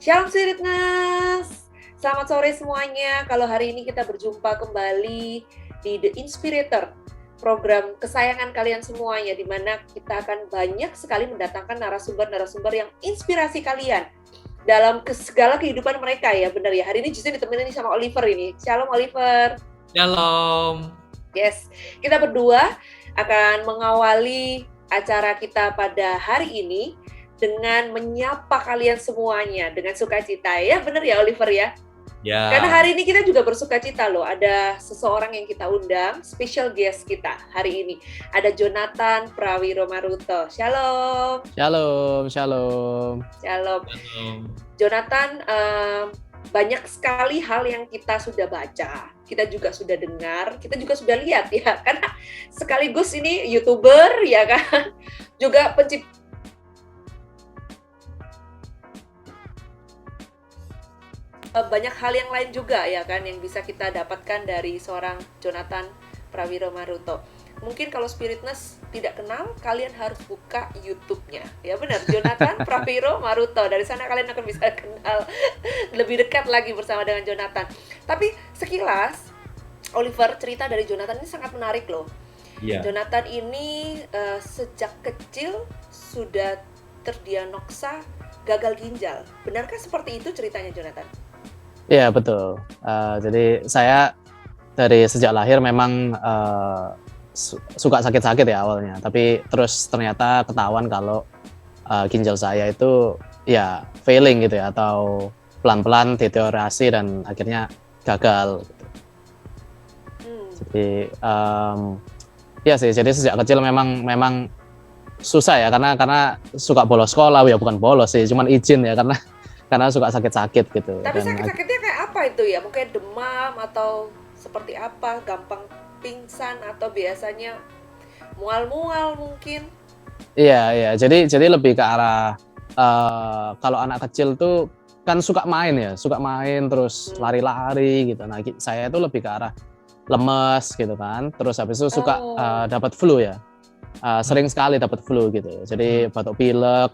Shalom Spiritness, selamat sore semuanya. Kalau hari ini kita berjumpa kembali di The Inspirator, program kesayangan kalian semuanya, di mana kita akan banyak sekali mendatangkan narasumber-narasumber yang inspirasi kalian dalam segala kehidupan mereka ya, benar ya. Hari ini justru ditemenin sama Oliver ini. Shalom Oliver. Shalom. Yes, kita berdua akan mengawali acara kita pada hari ini dengan menyapa kalian semuanya dengan sukacita ya, benar ya Oliver ya? Ya. Karena hari ini kita juga bersukacita loh, ada seseorang yang kita undang, special guest kita hari ini. Ada Jonathan Prawiro Maruto. Shalom. Shalom, shalom. Shalom. Shalom. Jonathan, banyak sekali hal yang kita sudah baca, kita juga sudah dengar, kita juga sudah lihat ya, karena sekaligus ini YouTuber ya kan, juga pencipta banyak hal yang lain juga ya kan yang bisa kita dapatkan dari seorang Jonathan Prawiro Maruto. Mungkin kalau Spiritness tidak kenal, kalian harus buka YouTube-nya. Ya benar, Jonathan Prawiro Maruto. Dari sana kalian akan bisa kenal lebih dekat lagi bersama dengan Jonathan. Tapi sekilas, Oliver, cerita dari Jonathan ini sangat menarik loh. Ya. Jonathan ini sejak kecil sudah terdiagnosa gagal ginjal. Benarkah seperti itu ceritanya Jonathan? Iya betul. Jadi saya dari sejak lahir memang suka sakit-sakit ya awalnya. Tapi terus ternyata ketahuan kalau ginjal saya itu ya failing gitu ya, atau pelan-pelan deteriorasi dan akhirnya gagal. Gitu. Jadi ya sih. Jadi sejak kecil memang susah ya, karena suka bolos sekolah, ya bukan bolos sih, cuman izin ya karena suka sakit-sakit gitu. Tapi sakit-sakitnya kayak apa itu ya? Mungkin demam atau seperti apa? Gampang pingsan atau biasanya mual-mual mungkin? Iya. Jadi lebih ke arah kalau anak kecil tuh kan suka main terus lari-lari gitu. Nah saya itu lebih ke arah lemes gitu kan. Terus habis itu suka dapat flu ya. Sering sekali dapat flu gitu. Jadi batuk pilek,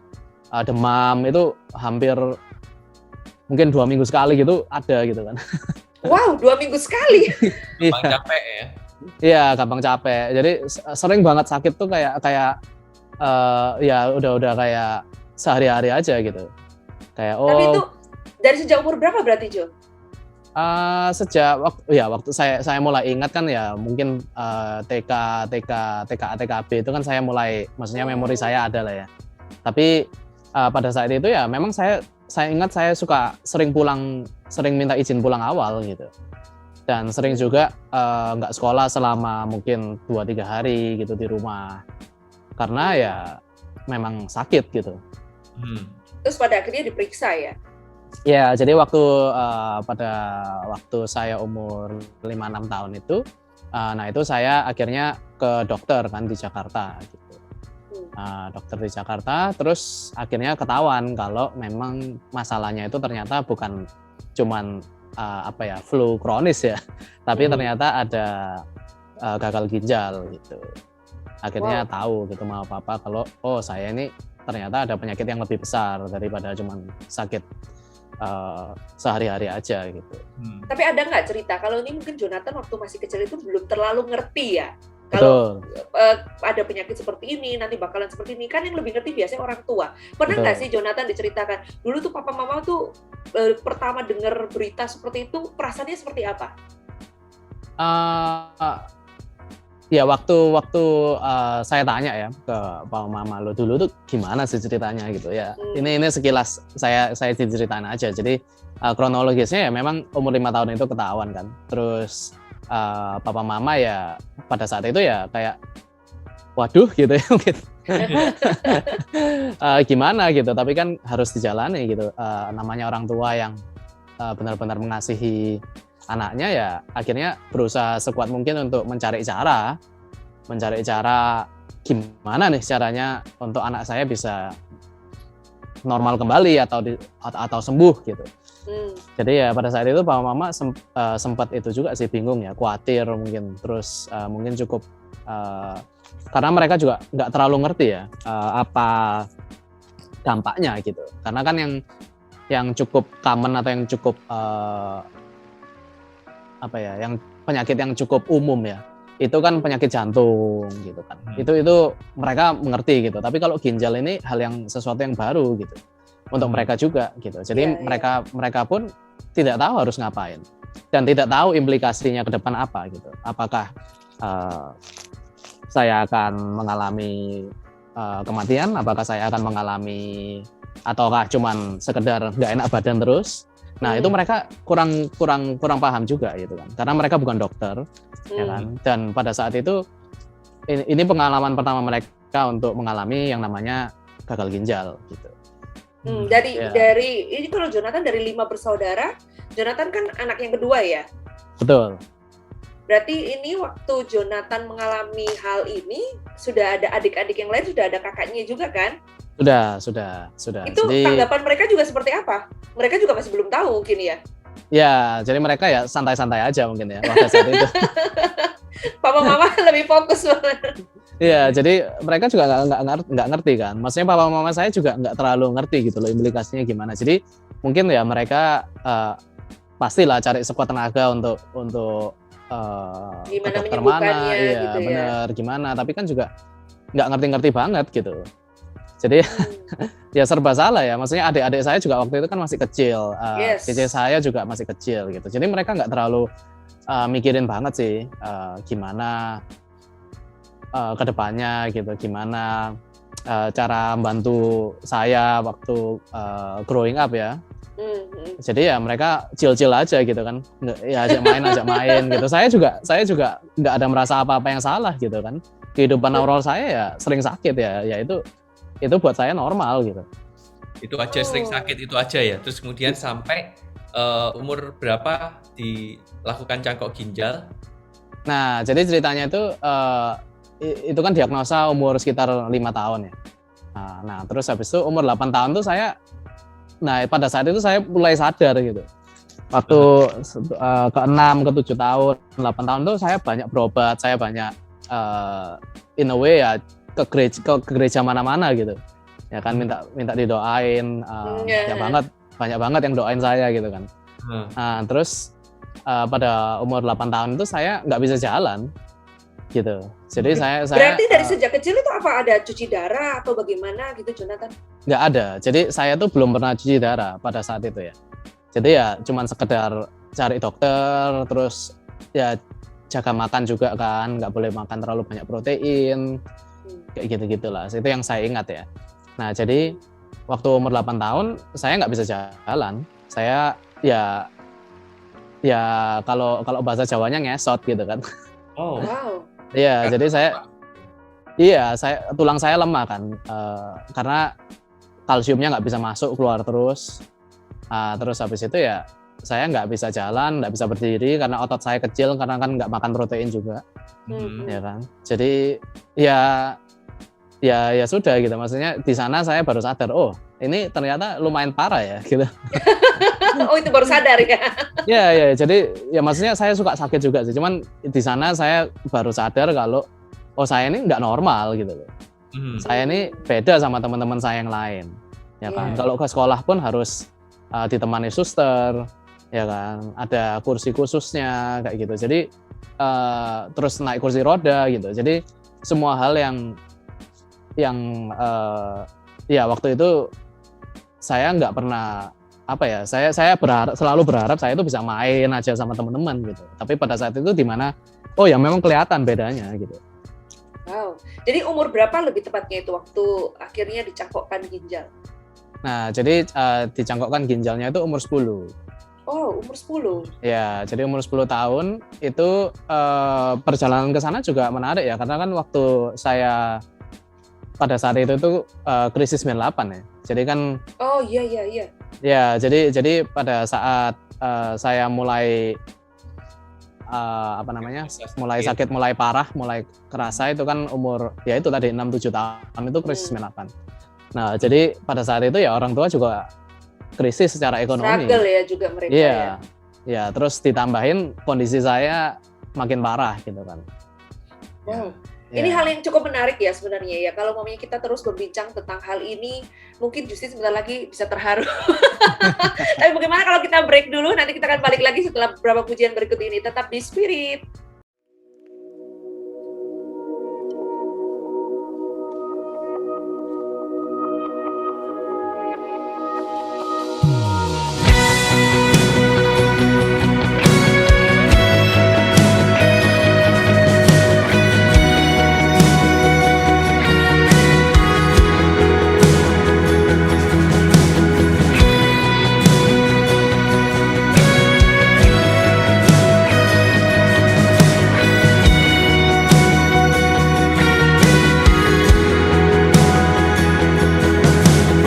demam itu hampir mungkin 2 minggu sekali gitu ada gitu kan. Wow, 2 minggu sekali. Gampang capek ya? Iya, gampang capek. Jadi sering banget sakit tuh kayak ya udah kayak sehari-hari aja gitu. Kayak Tapi itu dari sejak umur berapa berarti Jo? Sejak waktu saya mulai ingat kan ya mungkin TK, TKB itu kan saya mulai, maksudnya memori saya ada lah ya. Tapi pada saat itu ya memang saya ingat saya sering minta izin pulang awal gitu. Dan sering juga nggak sekolah selama mungkin 2-3 hari gitu di rumah. Karena ya memang sakit gitu. Terus pada akhirnya diperiksa ya? Ya, jadi pada waktu saya umur 5-6 tahun itu, nah itu saya akhirnya ke dokter kan di Jakarta gitu. Dokter di Jakarta, terus akhirnya ketahuan kalau memang masalahnya itu ternyata bukan cuman flu kronis ya, tapi ternyata ada gagal ginjal gitu. Akhirnya tahu gitu sama papa kalau saya ini ternyata ada penyakit yang lebih besar daripada cuman sakit sehari-hari aja gitu. Tapi ada nggak cerita kalau ini mungkin Jonathan waktu masih kecil itu belum terlalu ngerti ya? Kalau ada penyakit seperti ini, nanti bakalan seperti ini, kan yang lebih ngerti biasanya orang tua. Pernah nggak sih Jonathan diceritakan, dulu tuh papa mama tuh pertama dengar berita seperti itu, perasaannya seperti apa? Ya waktu saya tanya ya ke papa mama, lo dulu tuh gimana sih ceritanya gitu ya. Ini sekilas saya diceritain aja. Jadi kronologisnya ya memang umur 5 tahun itu ketahuan kan. Terus papa mama ya pada saat itu ya kayak waduh gitu ya mungkin. Gimana gitu, tapi kan harus dijalani gitu. Namanya orang tua yang benar-benar mengasihi anaknya ya akhirnya berusaha sekuat mungkin untuk mencari cara gimana nih caranya untuk anak saya bisa normal kembali atau sembuh gitu. Jadi ya pada saat itu papa mama sempat itu juga sih bingung ya, khawatir mungkin, terus mungkin cukup karena mereka juga nggak terlalu ngerti ya apa dampaknya gitu, karena kan yang yang cukup common atau yang cukup apa ya, yang penyakit yang cukup umum ya, itu kan penyakit jantung gitu kan. Itu mereka mengerti gitu. Tapi kalau ginjal ini hal yang sesuatu yang baru gitu untuk mereka juga gitu. Jadi mereka pun tidak tahu harus ngapain dan tidak tahu implikasinya ke depan apa gitu. Apakah saya akan mengalami kematian, apakah saya akan mengalami ataukah cuman sekedar nggak enak badan terus. Nah, itu mereka kurang paham juga gitu kan. Karena mereka bukan dokter, ya kan. Dan pada saat itu ini pengalaman pertama mereka untuk mengalami yang namanya gagal ginjal gitu. Dari ini kalau Jonathan dari 5 bersaudara, Jonathan kan anak yang kedua ya? Betul. Berarti ini waktu Jonathan mengalami hal ini sudah ada adik-adik yang lain, sudah ada kakaknya juga kan? Sudah. Jadi, tanggapan mereka juga seperti apa? Mereka juga masih belum tahu mungkin ya? Ya, jadi mereka ya santai-santai aja mungkin ya pada saat itu. Papa mama lebih fokus banget. Iya, jadi mereka juga nggak ngerti kan. Maksudnya papa mama saya juga nggak terlalu ngerti gitu loh implikasinya gimana. Jadi mungkin ya mereka pastilah cari sekuat tenaga untuk ke Gimana dokter mana, iya gitu ya? bener gimana. Tapi kan juga nggak ngerti-ngerti banget gitu. Jadi ya serba salah ya. Maksudnya adik-adik saya juga waktu itu kan masih kecil, cici saya juga masih kecil gitu. Jadi mereka nggak terlalu mikirin banget sih gimana kedepannya gitu, gimana cara membantu saya waktu growing up ya. Jadi ya mereka chill-chill aja gitu kan, ya ajak main gitu. Saya juga nggak ada merasa apa-apa yang salah gitu kan. Kehidupan awal saya ya sering sakit ya itu buat saya normal gitu. Itu aja sering sakit itu aja ya. Terus kemudian sampai umur berapa dilakukan cangkok ginjal? Nah, jadi ceritanya itu kan diagnosa umur sekitar 5 tahun ya. Nah, terus habis itu umur 8 tahun tuh pada saat itu saya mulai sadar gitu. Waktu ke-6, ke-7 tahun, 8 tahun tuh saya banyak berobat, saya banyak in a way ya ke gereja mana-mana gitu. Ya kan minta didoain, banyak banget yang doain saya gitu kan. Nah, terus pada umur 8 tahun itu saya nggak bisa jalan gitu. Jadi saya berarti dari sejak kecil itu apa ada cuci darah atau bagaimana gitu Jonathan? Nggak ada. Jadi saya tuh belum pernah cuci darah pada saat itu ya. Jadi ya cuman sekedar cari dokter, terus ya jaga makan juga kan, nggak boleh makan terlalu banyak protein, kayak gitu-gitulah. Itu yang saya ingat ya. Nah, jadi waktu umur 8 tahun saya nggak bisa jalan. Saya ya kalau bahasa Jawanya ngesot gitu kan. Oh. Wow. Iya, jadi tulang saya lemah kan, karena kalsiumnya nggak bisa masuk keluar terus. Terus habis itu ya saya nggak bisa jalan, nggak bisa berdiri karena otot saya kecil karena kan nggak makan protein juga, ya kan. Jadi ya sudah gitu. Maksudnya di sana saya baru sadar, oh ini ternyata lumayan parah ya gitu. Oh itu baru sadar ya? Ya, jadi ya maksudnya saya suka sakit juga sih. Cuman di sana saya baru sadar kalau saya ini nggak normal gitu loh. Saya ini beda sama teman-teman saya yang lain, ya kan. Kalau ke sekolah pun harus ditemani suster, ya kan. Ada kursi khususnya kayak gitu. Jadi terus naik kursi roda gitu. Jadi semua hal yang ya waktu itu saya nggak pernah saya selalu berharap saya itu bisa main aja sama teman-teman gitu. Tapi pada saat itu dimana ya memang kelihatan bedanya gitu. Wow. Jadi umur berapa lebih tepatnya itu waktu akhirnya dicangkokkan ginjal? Nah, jadi dicangkokkan ginjalnya itu umur 10. Oh, umur 10. Ya, jadi umur 10 tahun itu perjalanan ke sana juga menarik ya, karena kan waktu saya pada saat itu tuh krisis 98 ya. Jadi kan oh iya. Ya, jadi pada saat saya mulai mulai sakit, mulai parah, mulai kerasa itu kan umur ya itu tadi 6-7 tahun itu krisis 98. Nah, jadi pada saat itu ya orang tua juga krisis secara ekonomi. Struggle ya juga mereka ya. Ya, terus ditambahin kondisi saya makin parah gitu kan. Wow. Ini Ya. hal yang cukup menarik ya sebenarnya ya. Kalau mamanya kita terus berbincang tentang hal ini, mungkin Justi sebentar lagi bisa terharu. Tapi bagaimana kalau kita break dulu, nanti kita akan balik lagi setelah beberapa pujian berikut ini. Tetap di Spirit.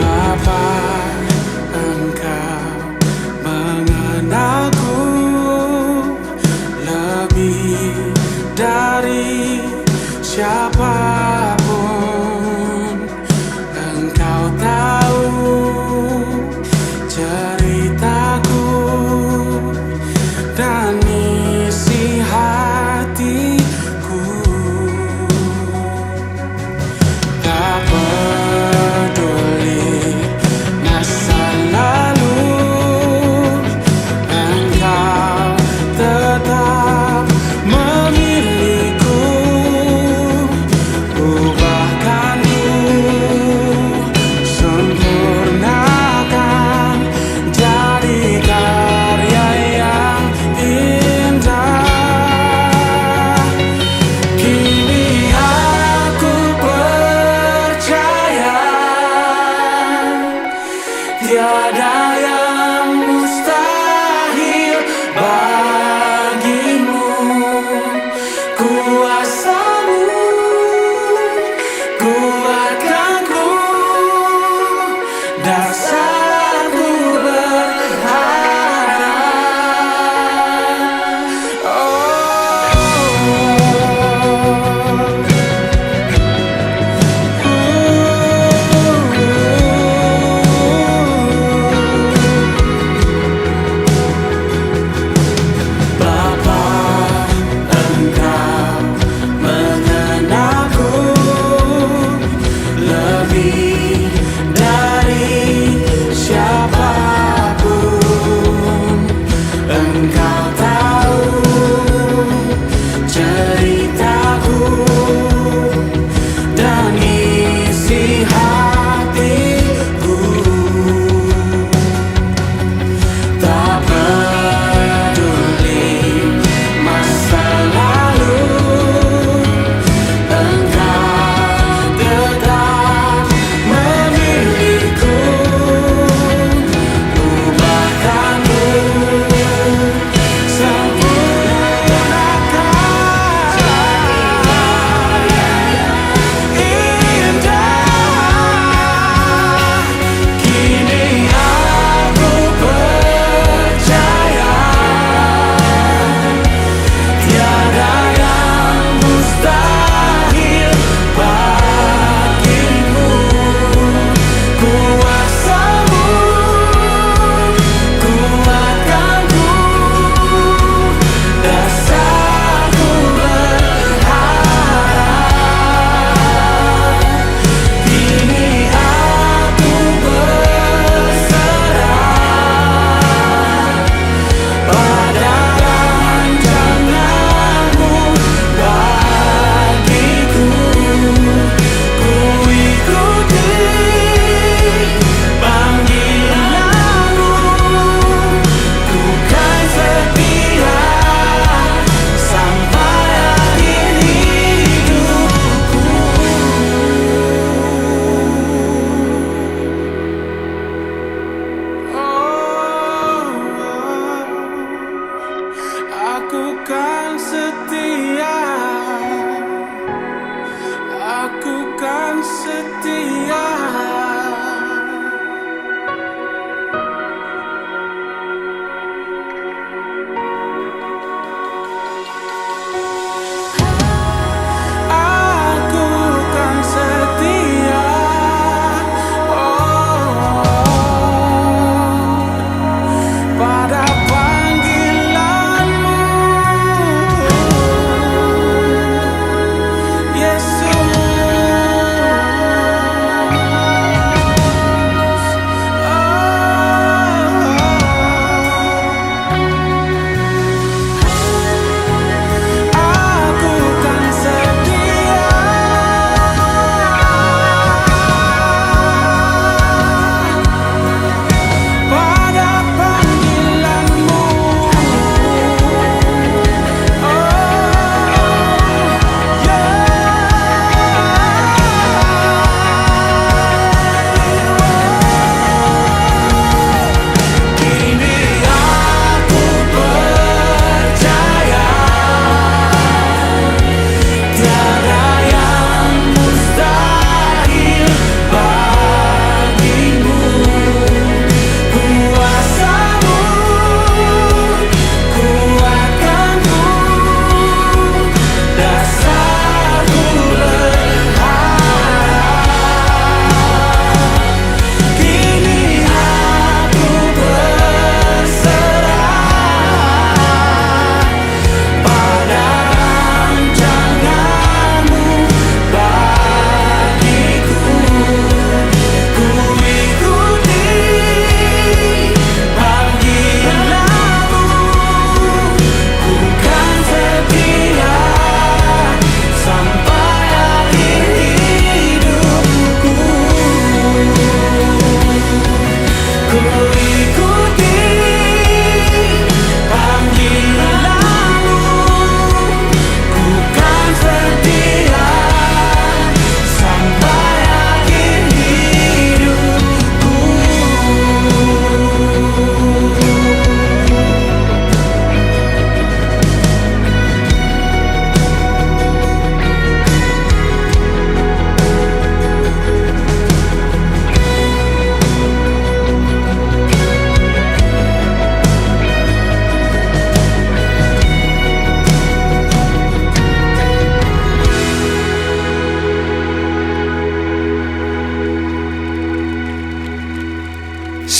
Bapa, Engkau mengenalku lebih dari siapapun. Engkau tahu ceritaku dan isi hatiku. Tak peduli masa lalu, Engkau tetap memilihku. Ubahkanku, sempurnakan jadi karya yang indah. Kini aku percaya tiada yang mustahil bagimu. Kuasamu kuatkanku, dasarku berharap. Bapa, Engkau mengenalku lebih dari siapapun. Engkau tahu ceritaku dan isi hatiku. Tak peduli masa lalu, Engkau tetap memilihku. Ubahkanku, sempurnakan indah. Kini aku percaya tiada yang mustahil bagimu. Kuasamu kuatkanku, dasarku berharap. Kini aku berserah pada rancanganmu bagiku. Ku ikuti panggilanmu, ku kan setia sampai akhir hidupku. Aku kan setia, aku kan setia. Aku kan setia, pada panggilanmu, Yesus.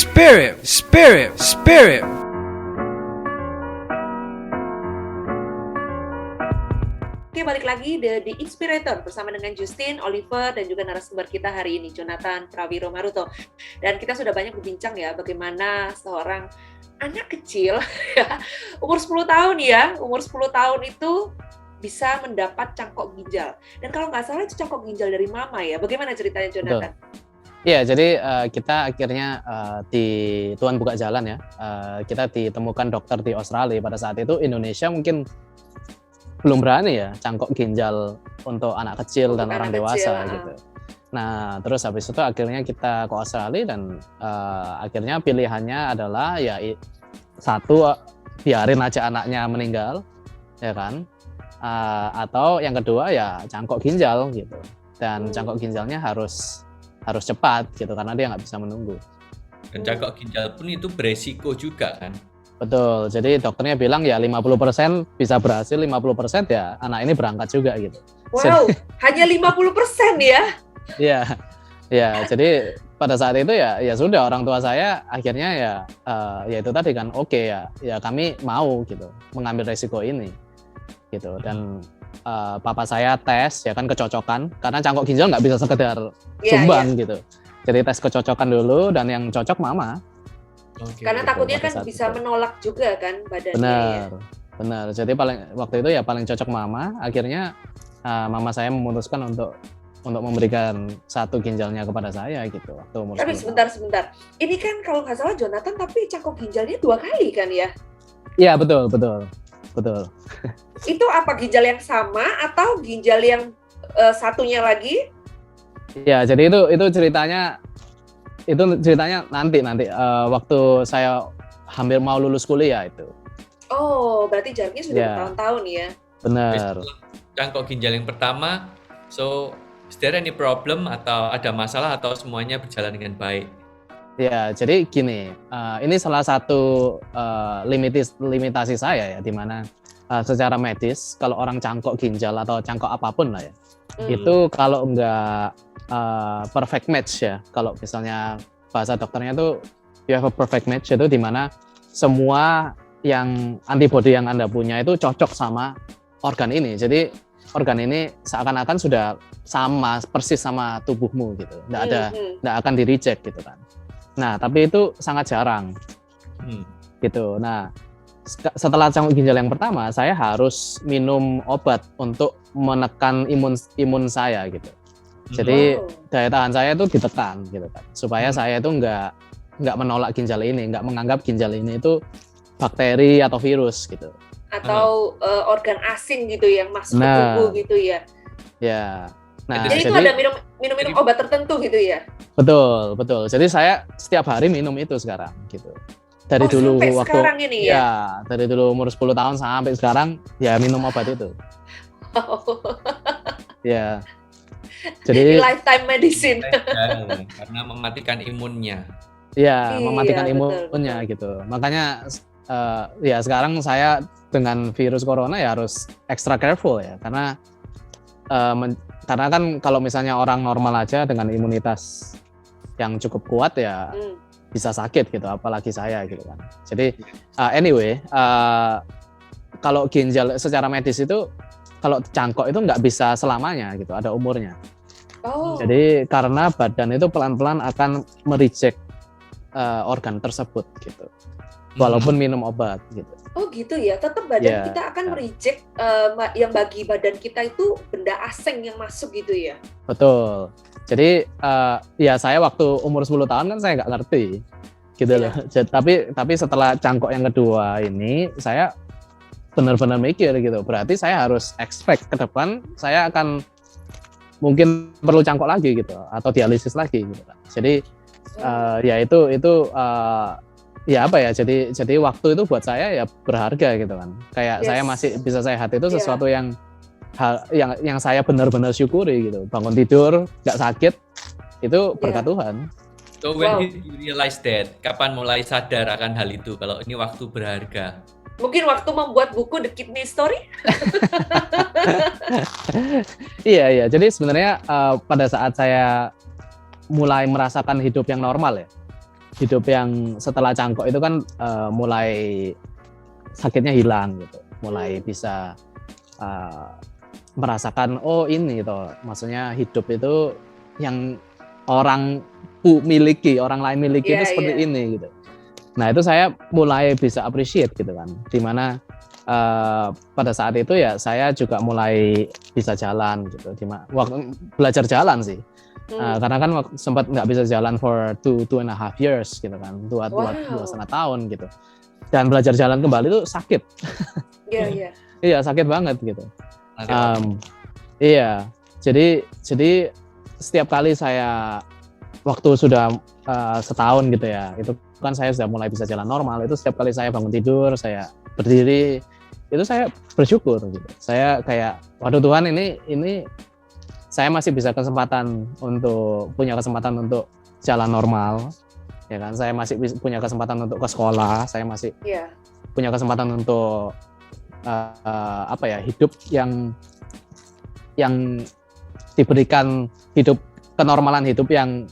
spirit, spirit, spirit. Oke, balik lagi di Inspirator bersama dengan Justin, Oliver, dan juga narasumber kita hari ini, Jonathan Prawiro Maruto. Dan kita sudah banyak berbincang ya, bagaimana seorang anak kecil, umur 10 tahun ya, umur 10 tahun itu bisa mendapat cangkok ginjal. Dan kalau nggak salah itu cangkok ginjal dari mama ya, bagaimana ceritanya Jonathan? Iya, jadi kita akhirnya di Tuhan buka jalan ya, kita ditemukan dokter di Australia. Pada saat itu Indonesia mungkin belum berani ya cangkok ginjal untuk anak kecil dan orang dewasa gitu. Nah, terus habis itu akhirnya kita ke Australia dan akhirnya pilihannya adalah ya satu, biarin aja anaknya meninggal, ya kan? Atau yang kedua ya cangkok ginjal gitu. Dan cangkok ginjalnya harus cepat gitu karena dia nggak bisa menunggu. Dan cangkok ginjal pun itu beresiko juga kan. Betul, jadi dokternya bilang ya 50% bisa berhasil, 50% ya anak ini berangkat juga gitu. Wow, hanya 50% ya? Iya, jadi pada saat itu ya sudah, orang tua saya akhirnya ya itu tadi kan, oke ya kami mau gitu mengambil resiko ini gitu. Dan papa saya tes ya kan kecocokan, karena cangkok ginjal nggak bisa sekedar sumbang gitu. Jadi tes kecocokan dulu dan yang cocok mama. Karena takutnya kan bisa menolak juga kan badannya. Benar. Jadi waktu itu ya paling cocok mama. Akhirnya mama saya memutuskan untuk memberikan satu ginjalnya kepada saya gitu waktu umur 10 tahun. Tapi sebentar. Ini kan kalau nggak salah Jonathan tapi cangkok ginjalnya 2 kali kan ya? Iya, betul. Itu apa, ginjal yang sama atau ginjal yang satunya lagi? Ya, jadi itu ceritanya nanti waktu saya hampir mau lulus kuliah itu. Oh, berarti jaraknya sudah bertahun-tahun ya? Benar. Cangkok ginjal yang pertama, so is there any problem atau ada masalah atau semuanya berjalan dengan baik? Ya, jadi gini, ini salah satu limitasi saya ya, di mana secara medis kalau orang cangkok ginjal atau cangkok apapun lah ya, itu kalau nggak perfect match ya, kalau misalnya bahasa dokternya itu you have a perfect match, itu di mana semua yang antibody yang Anda punya itu cocok sama organ ini. Jadi organ ini seakan-akan sudah sama persis sama tubuhmu gitu, nggak akan di reject gitu kan. Nah, tapi itu sangat jarang gitu. Nah, setelah cangkok ginjal yang pertama, saya harus minum obat untuk menekan imun saya gitu. Jadi daya tahan saya itu ditekan gitu kan, supaya saya itu nggak menolak ginjal ini, nggak menganggap ginjal ini itu bakteri atau virus gitu. Atau organ asing gitu yang masuk ke tubuh gitu ya? Ya. Nah, jadi itu ada minum obat tertentu gitu ya? Betul. Jadi saya setiap hari minum itu sekarang gitu. Dari dulu sampai waktu sekarang ini ya? Dari dulu umur 10 tahun sampai sekarang ya minum obat itu. Ya. Jadi lifetime medicine. Karena mematikan imunnya. Iya, mematikan imunnya betul. Gitu. Makanya ya sekarang saya dengan virus corona ya harus extra careful ya, karena kan kalau misalnya orang normal aja dengan imunitas yang cukup kuat ya bisa sakit gitu, apalagi saya gitu kan. Jadi anyway, kalau ginjal secara medis itu, kalau cangkok itu nggak bisa selamanya gitu, ada umurnya. Jadi karena badan itu pelan-pelan akan mereject organ tersebut gitu, walaupun minum obat gitu. Oh gitu ya, tetap badan kita akan mereject yang bagi badan kita itu benda asing yang masuk gitu ya? Betul. Jadi ya saya waktu umur 10 tahun kan saya nggak ngerti gitu loh. Tapi setelah cangkok yang kedua ini saya benar-benar mikir gitu. Berarti saya harus expect ke depan saya akan mungkin perlu cangkok lagi gitu, atau dialisis lagi gitu kan. Jadi ya itu ya apa ya, jadi waktu itu buat saya ya berharga gitu kan. Kayak saya masih bisa sehat itu sesuatu yang saya benar-benar syukuri gitu. Bangun tidur nggak sakit itu berkat Tuhan. So when did you realize that? Kapan mulai sadar akan hal itu kalau ini waktu berharga? Mungkin waktu membuat buku The Kidney Story? Iya. Jadi sebenarnya pada saat saya mulai merasakan hidup yang normal ya, hidup yang setelah cangkok itu kan mulai sakitnya hilang gitu, mulai bisa merasakan oh ini gitu, maksudnya hidup itu yang orang lain miliki itu seperti ini gitu. Nah itu saya mulai bisa appreciate gitu kan, dimana pada saat itu ya saya juga mulai bisa jalan gitu, belajar jalan sih. Karena kan sempat nggak bisa jalan for 2.5 years gitu kan, 2,5 tahun gitu. Dan belajar jalan kembali itu sakit. Iya. Iya sakit banget gitu. Iya, jadi setiap kali saya waktu sudah setahun gitu ya, itu kan saya sudah mulai bisa jalan normal. Itu setiap kali saya bangun tidur, saya berdiri, itu saya bersyukur gitu. Saya kayak, waduh Tuhan ini saya masih bisa punya kesempatan untuk jalan normal, ya kan? Saya masih punya kesempatan untuk ke sekolah, saya masih punya kesempatan untuk hidup yang diberikan, kenormalan hidup yang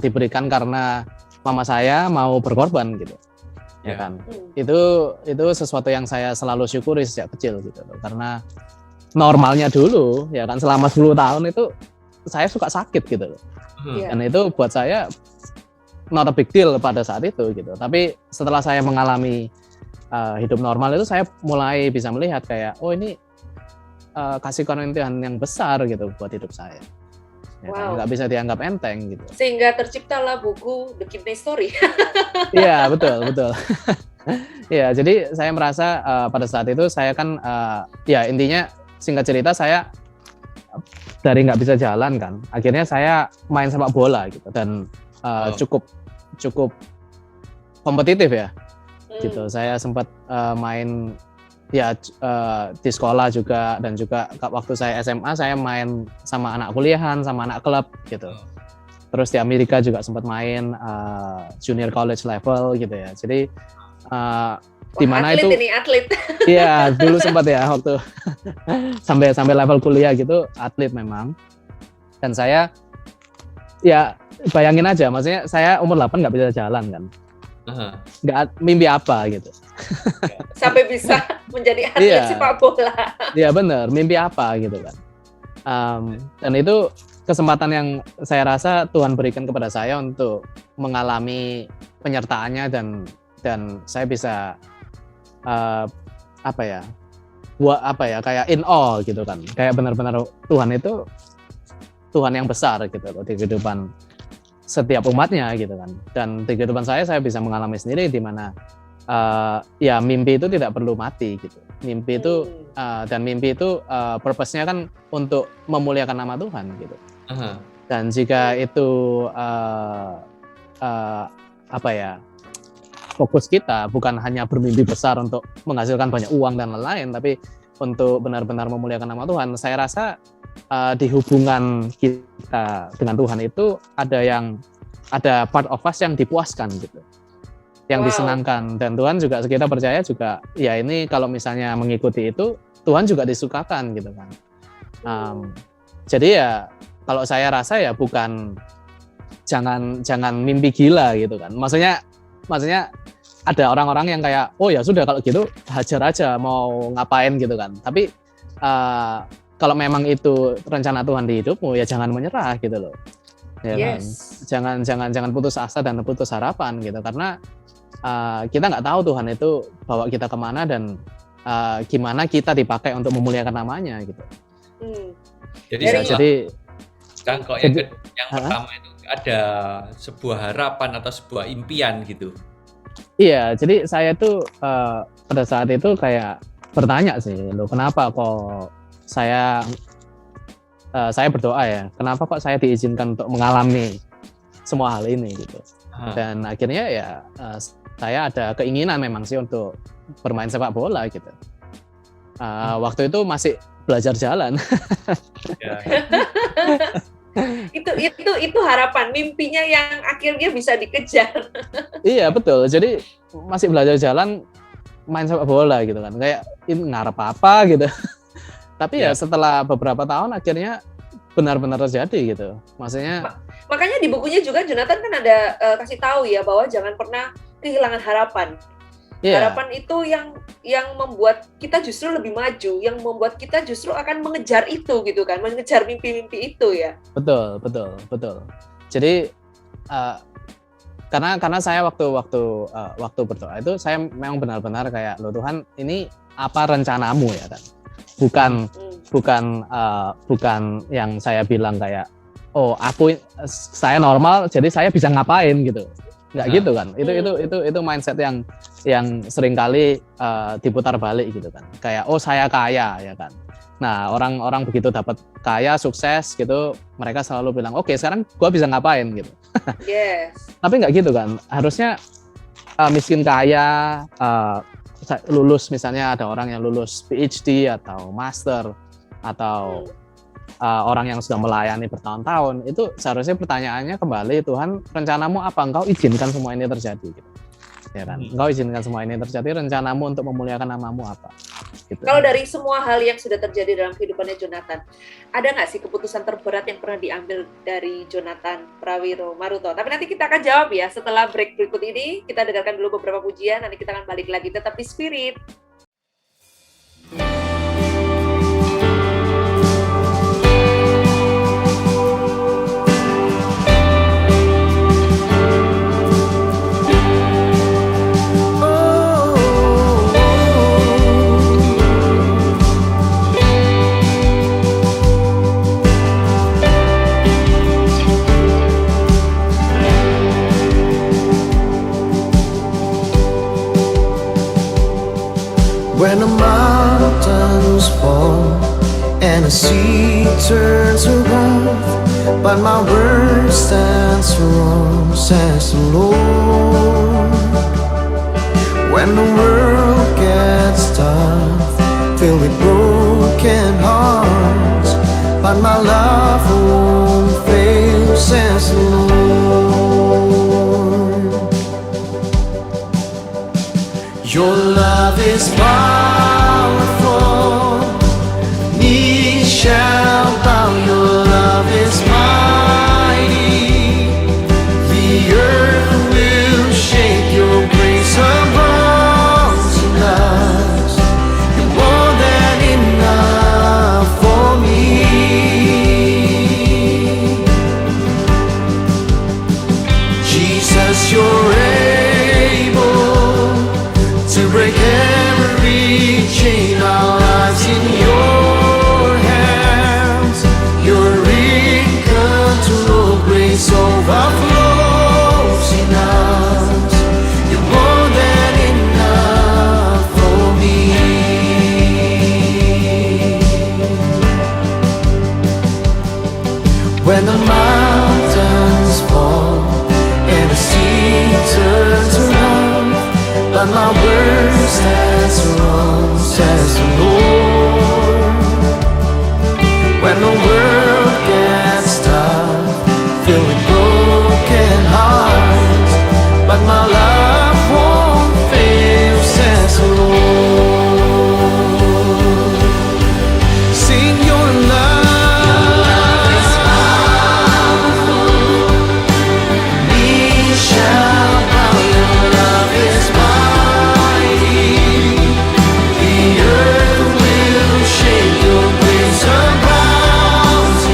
diberikan karena mama saya mau berkorban gitu, ya kan? Itu sesuatu yang saya selalu syukuri sejak kecil gitu, karena normalnya dulu ya kan selama 10 tahun itu saya suka sakit gitu, dan itu buat saya not a big deal pada saat itu gitu. Tapi setelah saya mengalami hidup normal itu saya mulai bisa melihat kayak oh ini kasih karunia yang besar gitu buat hidup saya. Ya kan? Nggak bisa dianggap enteng gitu. Sehingga terciptalah buku The Kidney Story. Iya betul. Iya jadi saya merasa pada saat itu saya kan ya intinya singkat cerita saya dari nggak bisa jalan kan, akhirnya saya main sepak bola gitu dan cukup kompetitif ya. Gitu. Saya sempat main ya di sekolah juga, dan juga waktu saya SMA saya main sama anak kuliahan, sama anak klub gitu. Terus di Amerika juga sempat main junior college level gitu ya. Jadi di mana itu atlet. Iya, dulu sempat ya waktu sampai level kuliah gitu atlet memang. Dan saya ya bayangin aja, maksudnya saya umur 8 nggak bisa jalan kan. Nggak, mimpi apa gitu. Sampai bisa menjadi atlet sepak bola. Iya benar, mimpi apa gitu kan. Dan itu kesempatan yang saya rasa Tuhan berikan kepada saya untuk mengalami penyertaannya, dan saya bisa kayak in awe gitu kan. Kayak benar-benar Tuhan itu Tuhan yang besar gitu loh di kehidupan setiap umatnya gitu kan. Dan di kehidupan saya bisa mengalami sendiri di mana ya mimpi itu tidak perlu mati gitu. Mimpi itu dan mimpi itu purpose-nya kan untuk memuliakan nama Tuhan gitu. Dan jika itu fokus kita bukan hanya bermimpi besar untuk menghasilkan banyak uang dan lain-lain, tapi untuk benar-benar memuliakan nama Tuhan, saya rasa di hubungan kita dengan Tuhan itu ada part of us yang dipuaskan gitu, yang disenangkan. Dan Tuhan juga, kita percaya juga ya ini kalau misalnya mengikuti itu Tuhan juga disukakan gitu kan. Jadi ya kalau saya rasa ya bukan jangan mimpi gila gitu kan. Maksudnya ada orang-orang yang kayak oh ya sudah kalau gitu hajar aja mau ngapain gitu kan. Tapi kalau memang itu rencana Tuhan di hidupmu ya jangan menyerah gitu loh. Ya kan? Jangan putus asa dan putus harapan gitu, karena kita nggak tahu Tuhan itu bawa kita kemana dan gimana kita dipakai untuk memuliakan namanya gitu. Jadi cangkok yang pertama itu ada sebuah harapan atau sebuah impian gitu. Iya, jadi saya tuh pada saat itu kayak bertanya sih, loh kenapa kok saya berdoa ya, kenapa kok saya diizinkan untuk mengalami semua hal ini gitu. Dan akhirnya ya saya ada keinginan memang sih untuk bermain sepak bola gitu. Waktu itu masih belajar jalan. itu harapan, mimpinya yang akhirnya bisa dikejar. Iya betul, jadi masih belajar jalan, main sepak bola gitu kan, kayak ini ngarep apa gitu. Tapi ya setelah beberapa tahun akhirnya benar-benar terjadi gitu. Maksudnya Makanya di bukunya juga Jonathan kan ada kasih tahu ya bahwa jangan pernah kehilangan harapan. iya, Harapan itu yang membuat kita justru lebih maju, yang membuat kita justru akan mengejar itu gitu kan, mengejar mimpi-mimpi itu ya. betul. Jadi karena saya waktu berdoa itu saya memang benar-benar kayak, loh Tuhan, ini apa rencanamu ya kan? Bukan yang saya bilang kayak, oh saya normal jadi saya bisa ngapain gitu, nggak gitu kan? Itu mindset yang seringkali diputar balik gitu kan, kayak oh saya kaya ya kan. Nah orang begitu dapat kaya sukses gitu, mereka selalu bilang oke, sekarang gua bisa ngapain gitu. Yes. Tapi nggak gitu kan, harusnya miskin kaya, lulus, misalnya ada orang yang lulus PhD atau master atau orang yang sudah melayani bertahun-tahun, itu seharusnya pertanyaannya kembali, Tuhan rencanamu apa? Engkau izinkan semua ini terjadi gitu. Ya kan? Engkau izinkan semua ini terjadi, rencanamu untuk memuliakan namamu apa? Gitu. Kalau dari semua hal yang sudah terjadi dalam kehidupannya Jonathan, ada nggak sih keputusan terberat yang pernah diambil dari Jonathan Prawiro Maruto? Tapi nanti kita akan jawab ya setelah break berikut ini. Kita dengarkan dulu beberapa pujian, nanti kita akan balik lagi. Tetap di Spirit. When the mountains fall and the sea turns around, but my word stands firm, says the Lord. When the world gets tough, filled with broken hearts, but my love won't fail, says the Lord. Your love is powerful, knees shall bow. Your love is mighty, the earth will shake. Your grace abounds in us, you're more than enough for me. Jesus, you're able to break every chain. Our lives in your hands, you're in control. Grace overflows in us, you're more than enough for me. When the mountains fall and the sea turns around, but my word stands firm, says the Lord. When the world gets tough, filled with broken hearts, but my love won't fail, says the Lord. Sing your love is powerful, knees shall bow. Your love is mighty, the earth will shake. Your grace abounds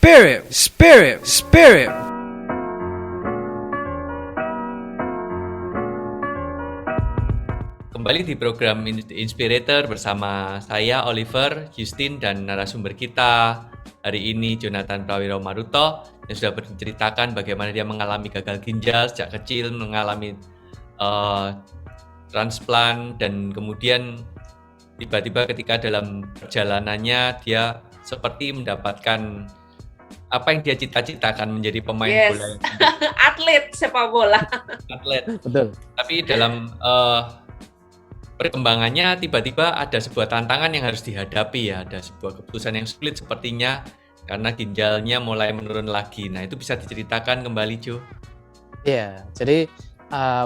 Spirit. Kembali di program Inspirator bersama saya Oliver, Justin, dan narasumber kita hari ini Jonathan Prawiro Maruto yang sudah menceritakan bagaimana dia mengalami gagal ginjal sejak kecil, mengalami transplant, dan kemudian tiba-tiba ketika dalam perjalanannya dia seperti mendapatkan apa yang dia cita-citakan, menjadi pemain Yes. bola, Atlet sepak bola. atlet. Betul. Tapi dalam perkembangannya tiba-tiba ada sebuah tantangan yang harus dihadapi ya, ada sebuah keputusan yang sulit sepertinya karena ginjalnya mulai menurun lagi. Nah, itu bisa diceritakan kembali, Jo? Iya, jadi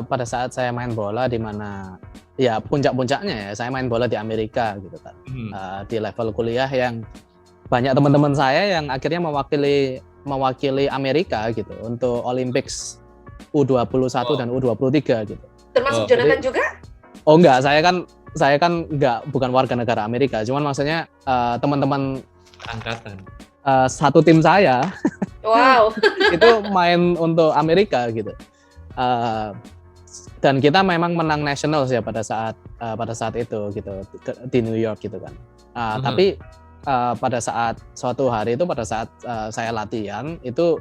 pada saat saya main bola di mana ya puncak-puncaknya ya saya main bola di Amerika gitu kan. Di level kuliah yang banyak teman-teman saya yang akhirnya mewakili Amerika gitu untuk Olympics U21 dan U23 gitu. Termasuk Oh, Jonathan juga? Oh enggak, saya kan enggak, bukan warga negara Amerika, cuman maksudnya teman-teman Angkatan. satu tim saya Wow. itu main untuk Amerika gitu. Dan kita memang menang nationals ya pada saat itu gitu di New York gitu kan. Tapi pada saat suatu hari itu pada saat saya latihan itu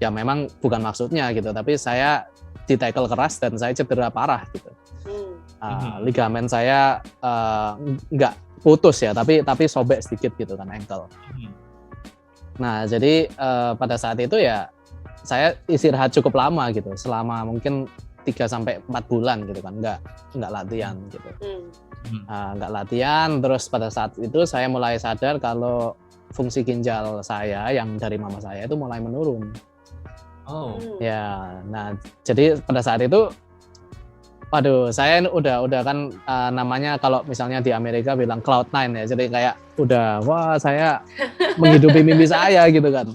ya memang bukan maksudnya gitu, tapi saya di-tackle keras dan saya cedera parah gitu. Ligamen saya nggak putus ya, tapi sobek sedikit gitu kan ankle. Nah jadi pada saat itu ya saya istirahat cukup lama gitu, selama mungkin 3-4 bulan gitu kan, nggak latihan gitu. Nggak latihan, terus pada saat itu saya mulai sadar kalau fungsi ginjal saya yang dari mama saya itu mulai menurun. Oh. Ya, nah jadi pada saat itu waduh, saya udah kan namanya kalau misalnya di Amerika bilang cloud9 ya, jadi kayak udah wah saya menghidupi mimpi saya gitu kan.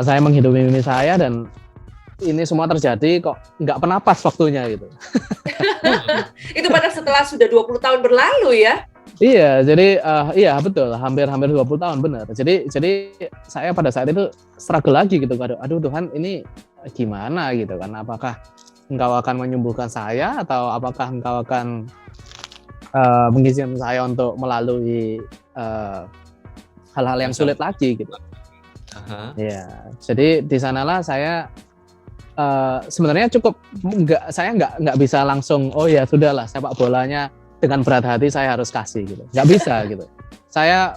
Saya menghidupi mimpi saya dan ini semua terjadi kok nggak penapas waktunya gitu. Itu pada setelah sudah 20 tahun berlalu ya? Iya, jadi iya betul, hampir 20 tahun benar. Jadi saya pada saat itu struggle lagi gitu, aduh Tuhan ini gimana gitu kan, apakah Engkau akan menyembuhkan saya atau apakah Engkau akan mengizinkan saya untuk melalui hal-hal yang sulit lagi gitu. Ya, jadi di sanalah saya sebenarnya saya nggak bisa langsung oh ya sudahlah sepak bolanya dengan berat hati saya harus kasih gitu, nggak bisa gitu. Saya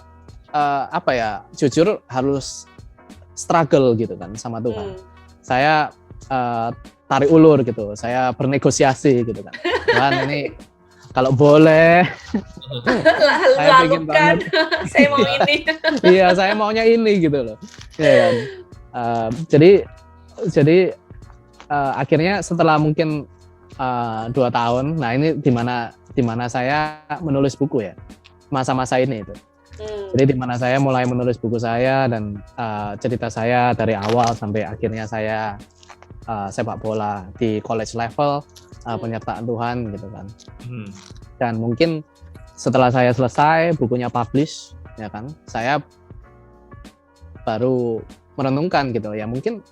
jujur harus struggle gitu kan sama Tuhan. Saya tarik ulur gitu, saya bernegosiasi gitu kan. Tuhan ini kalau boleh saya pengen banget, saya mau ini. iya saya maunya ini gitu loh. Ya kan? Jadi akhirnya setelah mungkin 2 tahun, nah ini dimana saya menulis buku ya, masa-masa ini itu. Jadi dimana saya mulai menulis buku saya dan cerita saya dari awal sampai akhirnya saya sepak bola di college level, penyertaan Tuhan gitu kan. Dan mungkin setelah saya selesai bukunya publish ya kan, saya baru merenungkan gitu ya, mungkin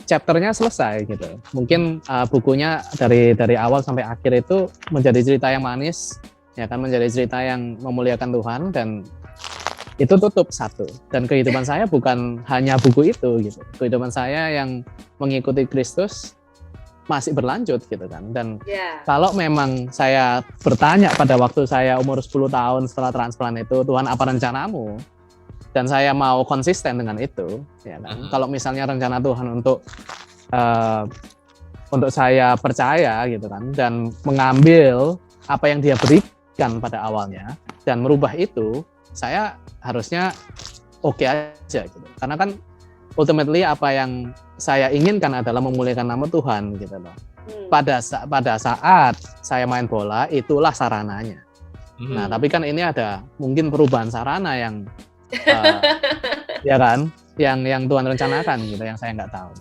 chapternya selesai gitu. Mungkin bukunya dari awal sampai akhir itu menjadi cerita yang manis ya kan, menjadi cerita yang memuliakan Tuhan, dan itu tutup satu. Dan kehidupan saya bukan hanya buku itu gitu. Kehidupan saya yang mengikuti Kristus masih berlanjut gitu kan. Dan kalau memang saya bertanya pada waktu saya umur 10 tahun setelah transplant itu, Tuhan apa rencanamu? Dan saya mau konsisten dengan itu ya kan. Kalau misalnya rencana Tuhan untuk saya percaya gitu kan, dan mengambil apa yang Dia berikan pada awalnya dan merubah itu, saya harusnya oke aja gitu. Karena kan ultimately apa yang saya inginkan adalah memuliakan nama Tuhan gitu loh. Pada saat saya main bola itulah sarananya. Nah, tapi kan ini ada mungkin perubahan sarana yang ya kan, yang Tuhan rencanakan gitu, yang saya nggak tahu.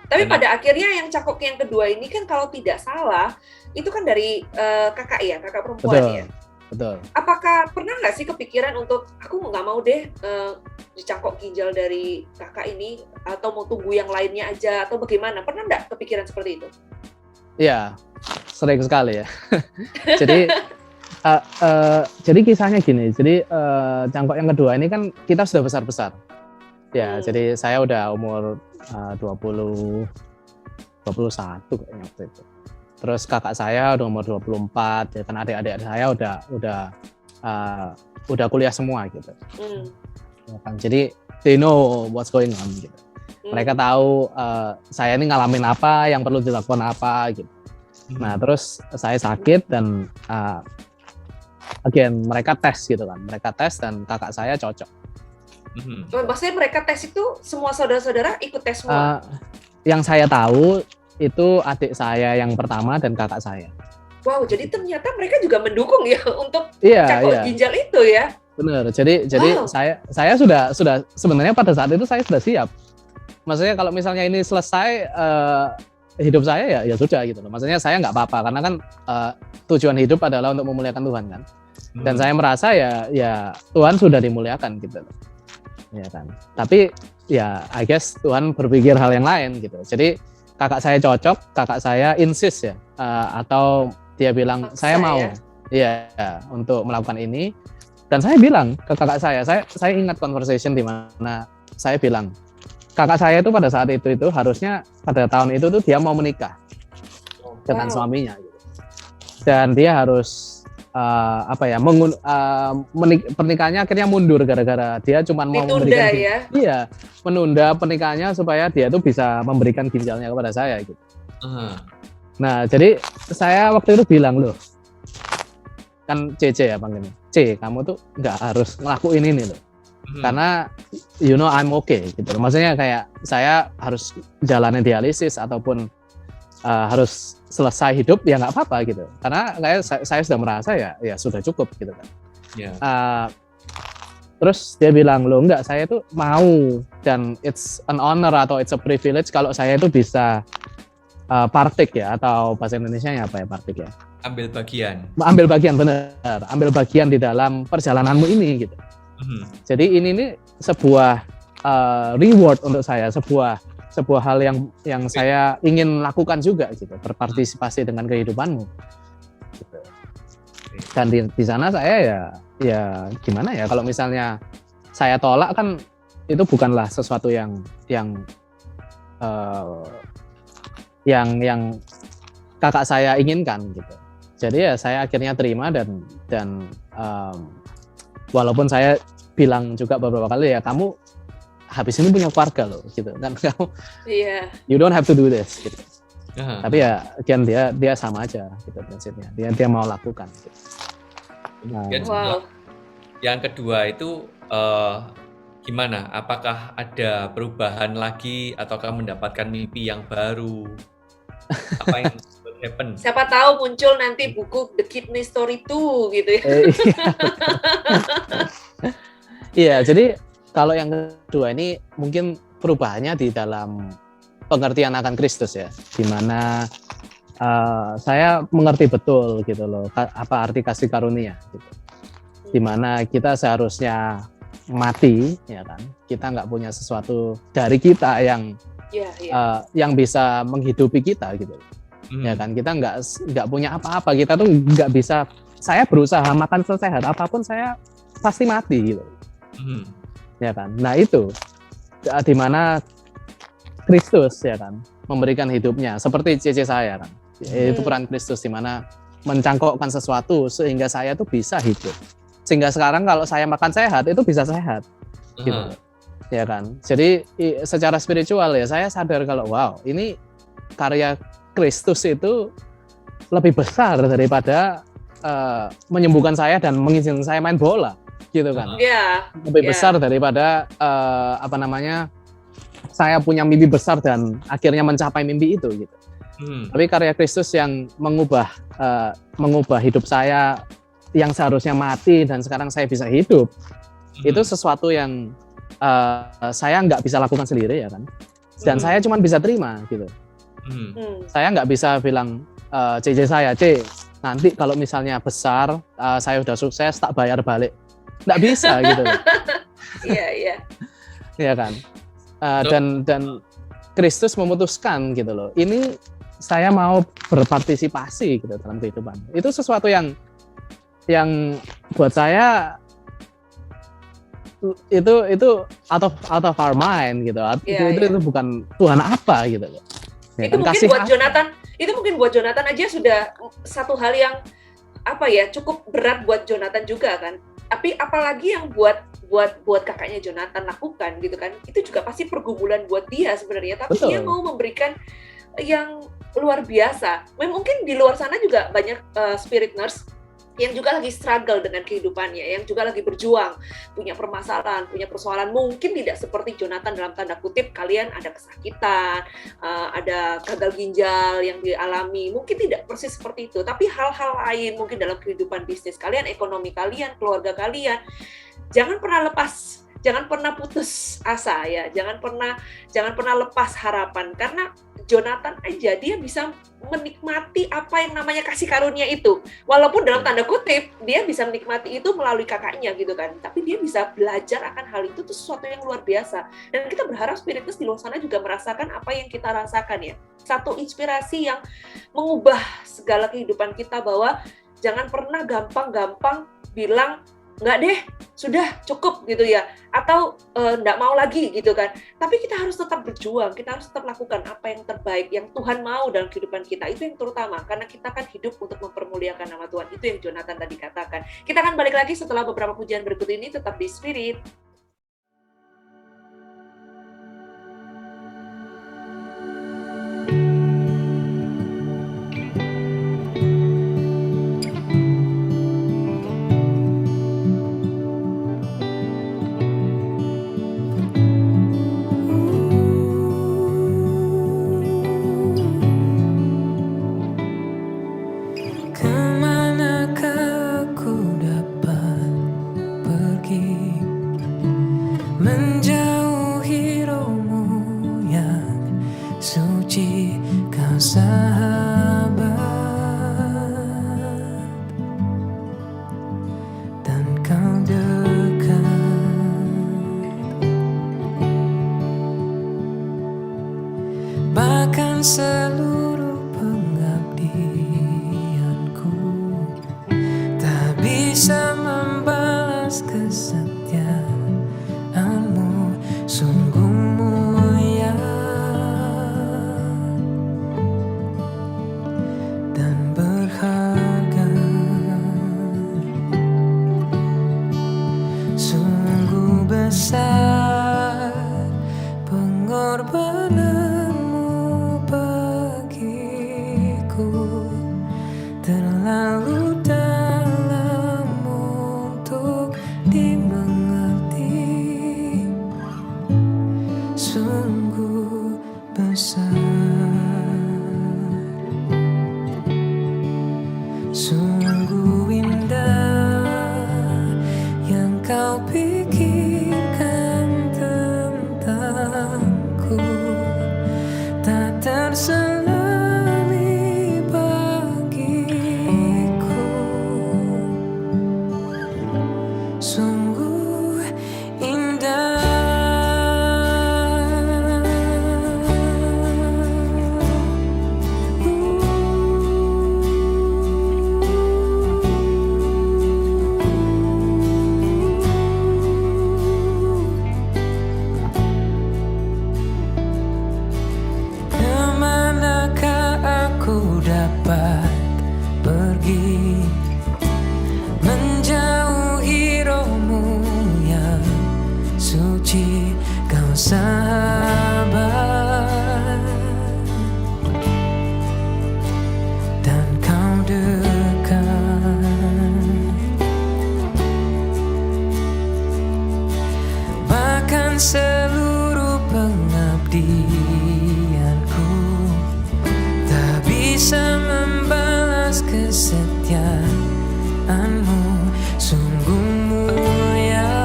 Tapi pada akhirnya yang cakok yang kedua ini kan kalau tidak salah itu kan dari kakak perempuan. Betul. Ya. betul. Apakah pernah nggak sih kepikiran untuk aku nggak mau deh dicangkok ginjal dari kakak ini, atau mau tunggu yang lainnya aja, atau bagaimana? Pernah nggak kepikiran seperti itu? Iya, sering sekali ya. Jadi jadi kisahnya gini. Jadi cangkok yang kedua ini kan kita sudah besar-besar. Ya, jadi saya udah umur 21 kayaknya waktu itu. Terus kakak saya udah umur 24, ya kan adik-adik saya udah kuliah semua gitu. Ya kan? Jadi they know what's going on gitu. Mereka tahu saya ini ngalamin apa, yang perlu dilakukan apa gitu. Nah, terus saya sakit dan again mereka tes gitu kan. Mereka tes dan kakak saya cocok. Maksudnya mereka tes itu semua saudara-saudara ikut tes semua? Yang saya tahu itu adik saya yang pertama dan kakak saya. Wow, jadi ternyata mereka juga mendukung ya untuk Iya, cangkok iya. ginjal itu ya? Benar. Jadi Wow. saya sudah sebenarnya pada saat itu saya sudah siap. Maksudnya kalau misalnya ini selesai hidup saya ya sudah gitu loh. Maksudnya saya nggak apa-apa karena kan tujuan hidup adalah untuk memuliakan Tuhan kan. Dan saya merasa ya Tuhan sudah dimuliakan gitu loh. Ya kan. Tapi ya I guess Tuhan berpikir hal yang lain gitu. Jadi kakak saya cocok, kakak saya insist ya, atau dia bilang Paksa saya mau, ya untuk melakukan ini. Dan saya bilang ke kakak saya ingat conversation di mana saya bilang kakak saya itu pada saat itu harusnya pada tahun itu tuh dia mau menikah dengan suaminya, gitu. Dan dia harus pernikahannya akhirnya mundur gara-gara dia cuma mau ditunda ya? Iya, menunda pernikahannya supaya dia tuh bisa memberikan ginjalnya kepada saya gitu. Nah, jadi saya waktu itu bilang, loh, kan CC ya panggilnya, C, kamu tuh nggak harus ngelakuin ini loh, karena you know I'm okay gitu. Maksudnya kayak saya harus jalanin dialisis ataupun harus selesai hidup ya nggak apa-apa gitu, karena saya sudah merasa ya sudah cukup gitu kan. Terus dia bilang, loh enggak, saya itu mau dan it's an honor atau it's a privilege kalau saya itu bisa partake ya, atau bahasa Indonesianya apa ya partake ya, ambil bagian benar, ambil bagian di dalam perjalananmu ini gitu. Jadi ini nih sebuah reward untuk saya, sebuah hal yang saya ingin lakukan juga gitu, berpartisipasi dengan kehidupanmu gitu. Dan di sana saya ya gimana ya, kalau misalnya saya tolak kan itu bukanlah sesuatu yang kakak saya inginkan gitu. Jadi ya saya akhirnya terima dan walaupun saya bilang juga beberapa kali ya, kamu habis ini punya keluarga loh gitu kan, kamu you don't have to do this gitu. Tapi ya again dia sama aja gitu prinsipnya, dia mau lakukan gitu. Wow. Yang kedua itu gimana? Apakah ada perubahan lagi ataukah mendapatkan mimpi yang baru? Apa yang happen? Siapa tahu muncul nanti buku The Kidney Story 2 gitu ya. Iya, jadi kalau yang kedua ini mungkin perubahannya di dalam pengertian akan Kristus ya, di mana saya mengerti betul gitu loh apa arti kasih karunia gitu. Di mana kita seharusnya mati ya kan, kita nggak punya sesuatu dari kita yang bisa menghidupi kita gitu. Ya kan, kita nggak punya apa-apa, kita tuh nggak bisa. Saya berusaha makan sehat apapun saya pasti mati gitu. Ya kan, nah itu di mana Kristus ya kan memberikan hidupnya seperti CC saya kan, itu peran Kristus di mana mencangkokkan sesuatu sehingga saya tuh bisa hidup, sehingga sekarang kalau saya makan sehat itu bisa sehat gitu. Ya kan, jadi secara spiritual ya saya sadar kalau wow, ini karya Kristus itu lebih besar daripada menyembuhkan saya dan mengizinkan saya main bola gitu kan. Lebih besar daripada saya punya mimpi besar dan akhirnya mencapai mimpi itu gitu. Tapi karya Kristus yang mengubah hidup saya yang seharusnya mati dan sekarang saya bisa hidup, itu sesuatu yang saya nggak bisa lakukan sendiri ya kan. Dan saya cuma bisa terima gitu. Saya nggak bisa bilang CJ saya, C, nanti kalau misalnya besar, saya udah sukses tak bayar balik. Nggak bisa gitu loh. Iya, iya. Iya kan? Dan Kristus memutuskan gitu loh. Ini saya mau berpartisipasi gitu dalam kehidupan. Itu sesuatu yang buat saya itu out of our mind gitu. Itu bukan Tuhan apa gitu loh. Ya, Itu kan? mungkin Kasih buat apa? Jonathan, itu mungkin buat Jonathan aja sudah satu hal yang apa ya, cukup berat buat Jonathan juga kan. Tapi apalagi yang buat kakaknya Jonathan lakukan gitu kan. Itu juga pasti pergumulan buat dia sebenarnya, tapi Betul. dia mau memberikan yang luar biasa. Mungkin di luar sana juga banyak spirit nurse yang juga lagi struggle dengan kehidupannya, yang juga lagi berjuang, punya permasalahan, punya persoalan, mungkin tidak seperti Jonathan dalam tanda kutip, kalian ada kesakitan, ada gagal ginjal yang dialami, mungkin tidak persis seperti itu, tapi hal-hal lain mungkin dalam kehidupan bisnis kalian, ekonomi kalian, keluarga kalian, jangan pernah putus asa ya, jangan pernah lepas harapan, karena Jonathan aja dia bisa menikmati apa yang namanya kasih karunia itu, walaupun dalam tanda kutip dia bisa menikmati itu melalui kakaknya gitu kan, tapi dia bisa belajar akan hal itu sesuatu yang luar biasa, dan kita berharap spiritus di luar sana juga merasakan apa yang kita rasakan ya, satu inspirasi yang mengubah segala kehidupan kita, bahwa jangan pernah gampang-gampang bilang nggak deh, sudah cukup gitu ya, atau nggak mau lagi gitu kan. Tapi kita harus tetap berjuang, kita harus tetap lakukan apa yang terbaik, yang Tuhan mau dalam kehidupan kita. Itu yang terutama, karena kita kan hidup untuk mempermuliakan nama Tuhan. Itu yang Jonathan tadi katakan. Kita akan balik lagi setelah beberapa pujian berikut ini, tetap di Spirit. Kemanakah aku dapat pergi, menjauhi rohmu yang suci, kau sahabat, dan kau dekat, bahkan seluruh pengabdianku tak bisa membalas kesetiaanmu, sungguh mulia dan berharga, sungguh besar pengorbananmu bagiku, terlalu dalam untuk dimengerti, sungguh besar, sungguh indah yang kau pikirkan tentangku, tak terselami bagiku, sungguh indah. Kemanakah aku dapat pergi, menjauhi rohmu yang suci, kau sahabat, dan kau dekat, bahkan seluruh pengabdianku tak bisa membalas kesetiaanmu, sungguh mulia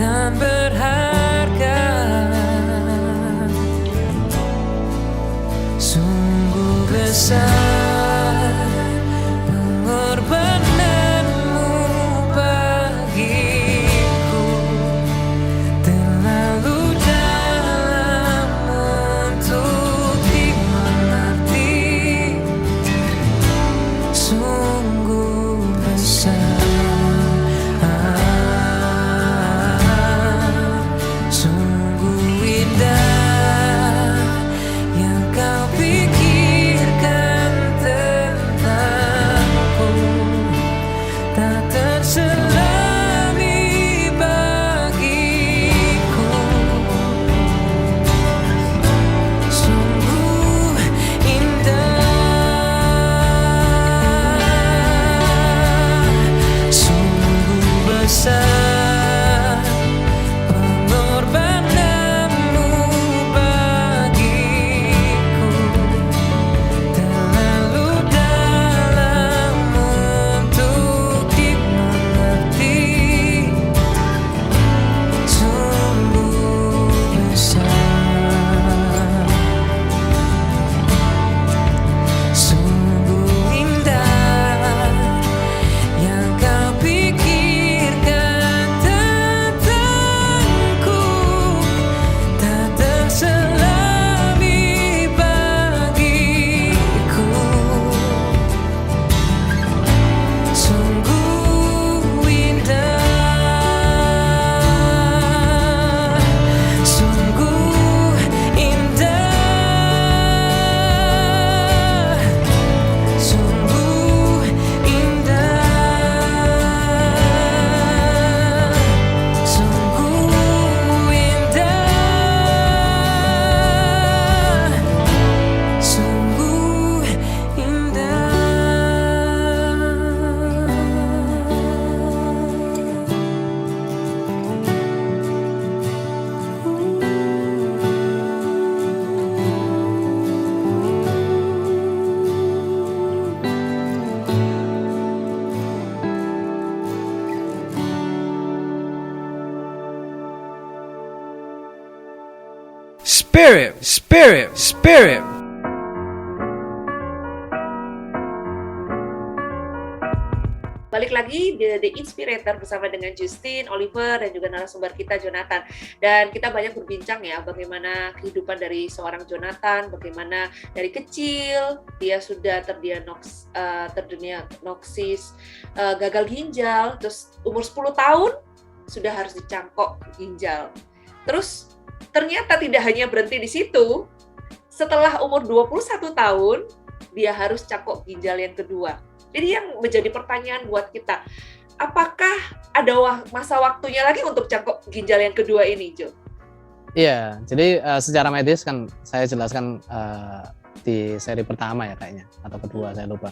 dan berharga, Sungguh besar pengorbananmu bagiku, terlalu dalam untuk dimengerti. Sungguh besar, sungguh indah yang kau pikirkan tentangku, tak terselami bagiku. Sungguh indah, sungguh besar pengorbananmu bagiku, terlalu dalam untuk dimengerti. Sungguh besar, sungguh indah yang kau pikirkan tentangku, tak terselami bagiku. Sungguh indah, sungguh indah, sungguh indah, sungguh indah, sungguh indah. Spirit, spirit, spirit. Balik lagi di The Inspirator bersama dengan Justin, Oliver, dan juga narasumber kita Jonathan. Dan kita banyak berbincang ya bagaimana kehidupan dari seorang Jonathan, bagaimana dari kecil dia sudah terdiagnosis gagal ginjal, terus umur 10 tahun sudah harus dicangkok ginjal. Terus ternyata tidak hanya berhenti di situ, setelah umur 21 tahun dia harus cangkok ginjal yang kedua. Jadi yang menjadi pertanyaan buat kita, apakah ada masa waktunya lagi untuk cangkok ginjal yang kedua ini, Jo? Iya, jadi secara medis kan saya jelaskan di seri pertama ya kayaknya, atau kedua saya lupa.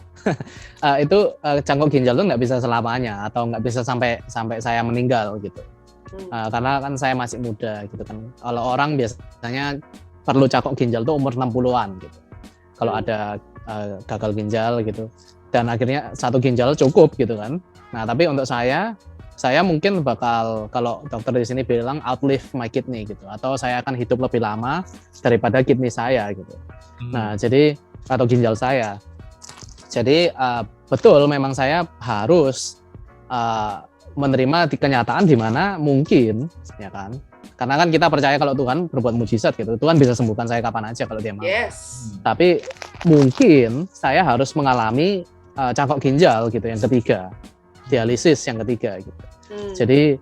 Itu cangkok ginjal itu nggak bisa selamanya atau nggak bisa sampai saya meninggal gitu. Karena kan saya masih muda gitu kan. Kalau orang biasanya perlu cangkok ginjal tuh umur 60-an gitu. Kalau ada gagal ginjal gitu. Dan akhirnya satu ginjal cukup gitu kan. Nah, tapi untuk saya mungkin bakal, kalau dokter di sini bilang outlive my kidney gitu, atau saya akan hidup lebih lama daripada kidney saya gitu. Nah, jadi atau ginjal saya. Jadi betul memang saya harus menerima di kenyataan di mana mungkin ya kan. Karena kan kita percaya kalau Tuhan berbuat mujizat gitu. Tuhan bisa sembuhkan saya kapan aja kalau dia mau. Yes. Tapi mungkin saya harus mengalami cangkok ginjal gitu yang ketiga, dialisis yang ketiga gitu. Jadi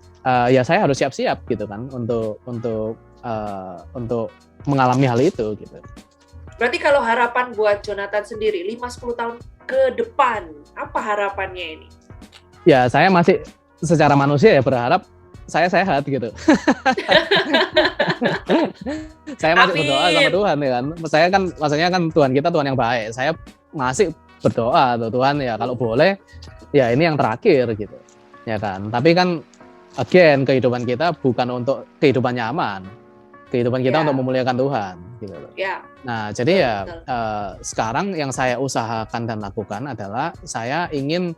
ya saya harus siap-siap gitu kan untuk mengalami hal itu gitu. Berarti kalau harapan buat Jonathan sendiri 5-10 tahun ke depan, apa harapannya ini? Ya saya masih secara manusia ya berharap saya sehat gitu. Saya masih berdoa sama Tuhan ya kan. Saya kan maksudnya kan Tuhan kita Tuhan yang baik. Saya masih berdoa tuh Tuhan ya kalau boleh ya ini yang terakhir gitu. Ya kan. Tapi kan again kehidupan kita bukan untuk kehidupan nyaman. Kehidupan kita untuk memuliakan Tuhan gitu loh. Nah, jadi sekarang yang saya usahakan dan lakukan adalah saya ingin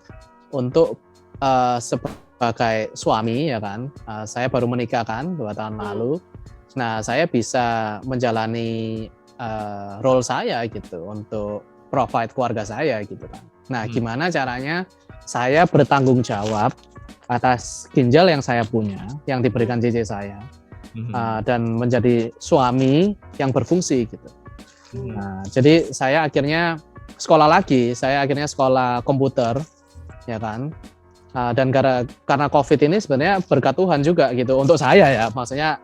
untuk sebagai suami ya kan, saya baru menikah kan 2 tahun lalu. Nah, saya bisa menjalani role saya gitu untuk provide keluarga saya gitu kan. Nah, gimana caranya saya bertanggung jawab atas ginjal yang saya punya, yang diberikan JJ saya, dan menjadi suami yang berfungsi gitu. Nah, jadi saya akhirnya sekolah komputer, ya kan. Dan karena COVID ini sebenarnya berkat Tuhan juga gitu untuk saya ya, maksudnya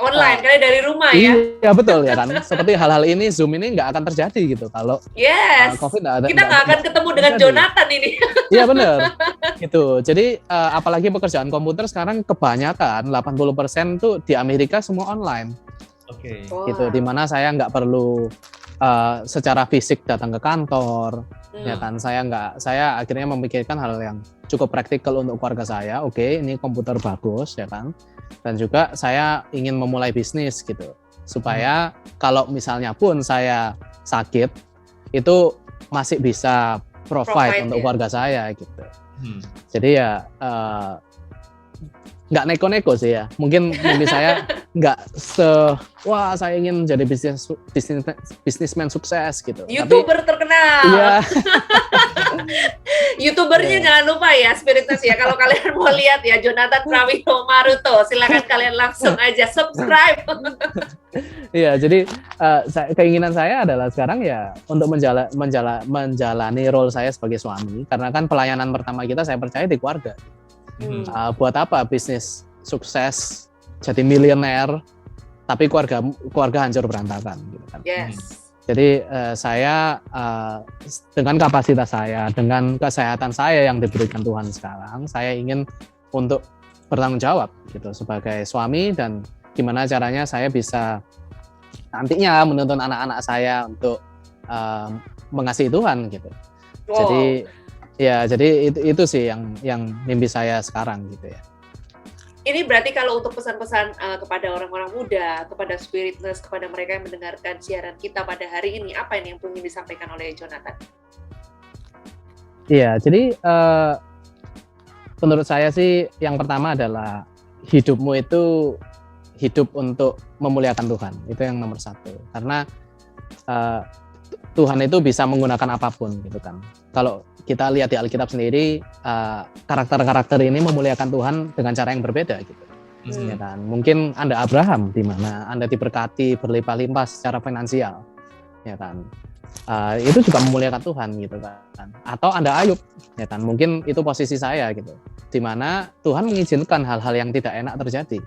Online, kali dari rumah ya. iya betul ya kan. Seperti hal-hal ini, Zoom ini nggak akan terjadi gitu kalau Yes. COVID nggak ada. Kita nggak akan ketemu dengan terjadi. Jonathan ini. Iya benar. Gitu. Jadi apalagi pekerjaan komputer sekarang kebanyakan 80% tuh di Amerika semua online. Oke. Gitu. Dimana saya nggak perlu secara fisik datang ke kantor, ya kan. Saya akhirnya memikirkan hal yang cukup praktikal untuk keluarga saya. Oke, ini komputer bagus, ya kan. Dan juga saya ingin memulai bisnis gitu, supaya kalau misalnya pun saya sakit, itu masih bisa provide untuk keluarga saya gitu. Jadi ya nggak neko-neko sih ya. Mungkin saya nggak wah saya ingin jadi bisnismen sukses gitu. YouTuber terkenal. Iya. YouTubernya jangan lupa ya, Spiritness ya. Kalau kalian mau lihat ya Jonathan Prawiro Maruto, silakan kalian langsung aja subscribe. Iya, jadi keinginan saya adalah sekarang ya untuk menjalani role saya sebagai suami, karena kan pelayanan pertama kita saya percaya di keluarga. Buat apa bisnis sukses jadi miliuner tapi keluarga hancur berantakan gitu kan. Yes. Jadi saya dengan kapasitas saya, dengan kesehatan saya yang diberikan Tuhan sekarang, saya ingin untuk bertanggung jawab gitu sebagai suami, dan gimana caranya saya bisa nantinya menuntun anak-anak saya untuk mengasihi Tuhan gitu. Wow. Jadi itu sih yang mimpi saya sekarang gitu ya. Ini berarti kalau untuk pesan-pesan kepada orang-orang muda, kepada Spiritness, kepada mereka yang mendengarkan siaran kita pada hari ini, apa ini yang ingin disampaikan oleh Jonathan? Iya, jadi menurut saya sih yang pertama adalah hidupmu itu hidup untuk memuliakan Tuhan. Itu yang nomor satu. Karena Tuhan itu bisa menggunakan apapun gitu kan. Kalau kita lihat di Alkitab sendiri, karakter-karakter ini memuliakan Tuhan dengan cara yang berbeda gitu. Ya kan? Mungkin Anda Abraham, di mana Anda diberkati berlimpah-limpah secara finansial, ya kan? Itu juga memuliakan Tuhan gitu kan. Atau Anda Ayub, ya kan? Mungkin itu posisi saya gitu, di mana Tuhan mengizinkan hal-hal yang tidak enak terjadi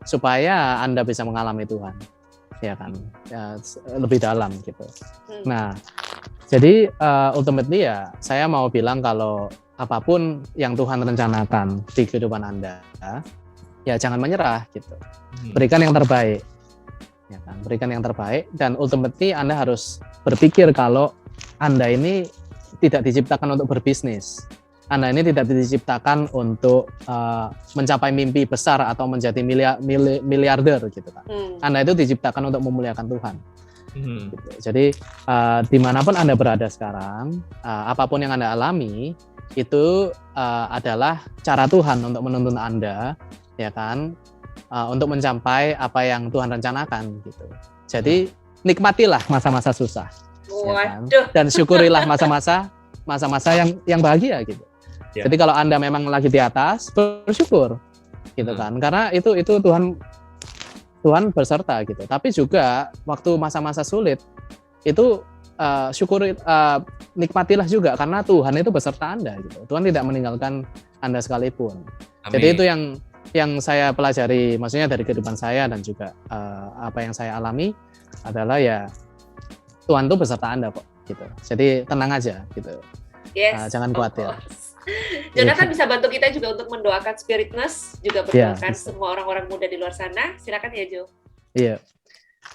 supaya Anda bisa mengalami Tuhan, ya kan? Ya, lebih dalam gitu. Nah, jadi ultimately ya saya mau bilang kalau apapun yang Tuhan rencanakan di kehidupan Anda, ya jangan menyerah gitu. Berikan yang terbaik. Ya kan? Berikan yang terbaik, dan ultimately Anda harus berpikir kalau Anda ini tidak diciptakan untuk berbisnis. Anda ini tidak diciptakan untuk mencapai mimpi besar atau menjadi miliarder gitu kan. Anda itu diciptakan untuk memuliakan Tuhan. Gitu. Jadi dimanapun Anda berada sekarang, apapun yang Anda alami itu adalah cara Tuhan untuk menuntun Anda, ya kan, untuk mencapai apa yang Tuhan rencanakan gitu. Jadi nikmatilah masa-masa susah, ya kan? Dan syukurilah masa-masa yang bahagia gitu. Ya. Jadi kalau Anda memang lagi di atas, bersyukur gitu kan, karena itu Tuhan berserta gitu. Tapi juga waktu masa-masa sulit itu syukuri, nikmatilah juga karena Tuhan itu beserta Anda gitu. Tuhan tidak meninggalkan Anda sekalipun. Amin. Jadi itu yang saya pelajari, maksudnya dari kehidupan saya dan juga apa yang saya alami adalah ya Tuhan itu beserta Anda kok gitu. Jadi tenang aja gitu. Yes, jangan khawatir. Jonathan bisa bantu kita juga untuk mendoakan Spiritness, juga mendoakan semua orang-orang muda di luar sana. Silakan ya Jo. Iya.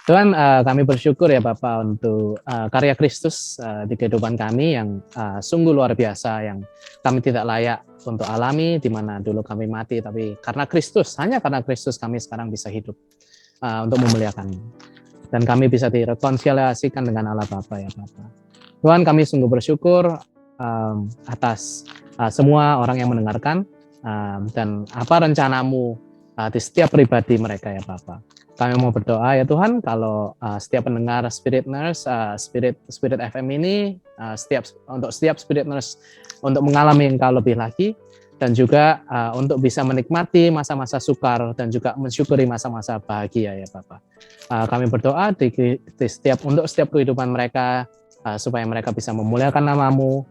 Tuhan, kami bersyukur ya Bapak untuk karya Kristus di kehidupan kami yang sungguh luar biasa, yang kami tidak layak untuk alami, di mana dulu kami mati, tapi hanya karena Kristus kami sekarang bisa hidup untuk memuliakan. Dan kami bisa direkonsiliasikan dengan Allah Bapa ya Bapak. Tuhan, kami sungguh bersyukur atas semua orang yang mendengarkan, dan apa rencanamu di setiap pribadi mereka ya Bapak. Kami mau berdoa ya Tuhan, kalau setiap pendengar Spirit Nurse, Spirit FM ini, untuk setiap Spirit Nurse untuk mengalami Engkau lebih lagi, dan juga untuk bisa menikmati masa-masa sukar dan juga mensyukuri masa-masa bahagia ya Bapak. Kami berdoa untuk setiap kehidupan mereka, supaya mereka bisa memuliakan nama-Mu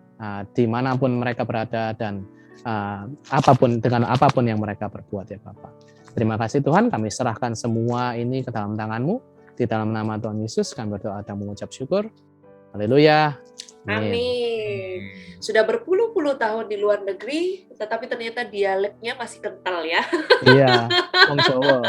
dimanapun mereka berada, dan dengan apapun yang mereka perbuat ya Bapak. Terima kasih Tuhan, kami serahkan semua ini ke dalam tangan-Mu. Di dalam nama Tuhan Yesus kami berdoa dan mengucap syukur. Haleluya. Amin. Sudah berpuluh-puluh tahun di luar negeri, tetapi ternyata dialeknya masih kental ya. Iya, Wong Jawa.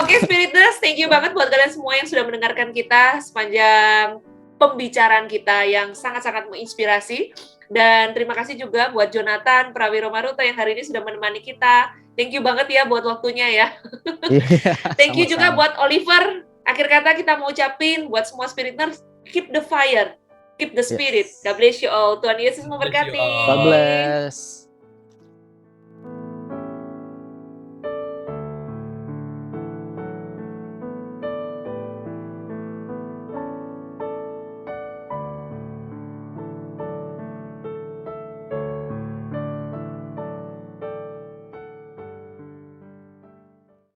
Oke, Spiritness, thank you banget buat kalian semua yang sudah mendengarkan kita sepanjang pembicaraan kita yang sangat-sangat menginspirasi. Dan terima kasih juga buat Jonathan Prawiro Maruto yang hari ini sudah menemani kita. Thank you banget ya buat waktunya ya. Thank you juga buat Oliver. Akhir kata kita mau ucapin buat semua Spiritness, keep the fire, keep the spirit. God bless you all. Tuhan Yesus memberkati. God bless.